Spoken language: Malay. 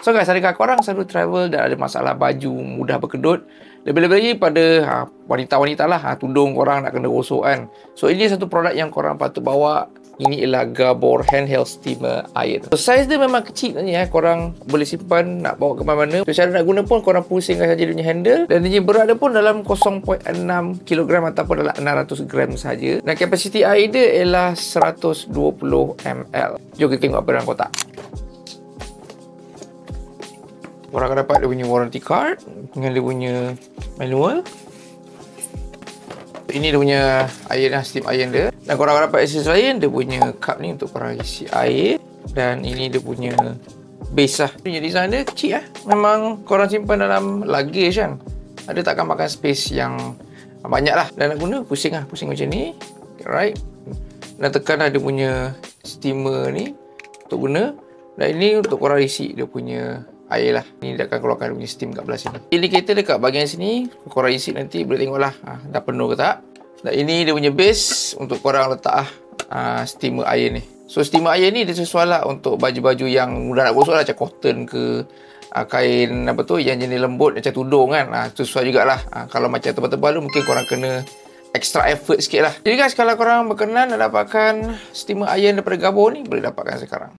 So guys, adakah korang selalu travel dan ada masalah baju mudah berkedut? Lebih-lebih lagi pada wanita-wanita lah, tudung korang nak kena gosok kan. So ini satu produk yang korang patut bawa. Ini ialah Gabor Handheld Steamer Iron. So saiz dia memang kecil ni korang boleh simpan nak bawa ke mana-mana. So cara nak guna pun korang pusingkan saja dia punya handle, dan dia berat dia pun dalam 0.6 kg ataupun dalam 600 gram saja. Dan kapasiti air dia ialah 120 ml. Jom kita tengok apa dalam kotak. Korang akan dapat dia punya warranty card dengan dia punya manual. Ini dia punya iron, steam iron dia. Dan korang akan dapat aksesoris lain. Dia punya cup ni untuk korang isi air. Dan ini dia punya base lah. Dia punya design dia kecil lah. Memang korang simpan dalam luggage kan. Dia takkan makan space yang banyak lah. Dan nak guna pusing lah. Pusing macam ni. Alright. Dan tekan lah dia punya steamer ni untuk guna. Dan ini untuk korang isi dia punya air lah. Ni dia akan keluarkan dia punya steam kat belah sini. Indicator dekat bahagian sini, korang isi nanti boleh tengok lah dah penuh ke tak. Dan ini dia punya base untuk korang letak steamer iron ni. So steamer iron ni dia sesuai lah untuk baju-baju yang mudah nak gosok lah, macam cotton ke kain apa tu yang jenis lembut macam tudung kan. Sesuai jugalah. Kalau macam tebal-tebal tu mungkin korang kena extra effort sikit lah. Jadi guys, kalau korang berkenan nak dapatkan steamer iron daripada Gabor ni, boleh dapatkan sekarang.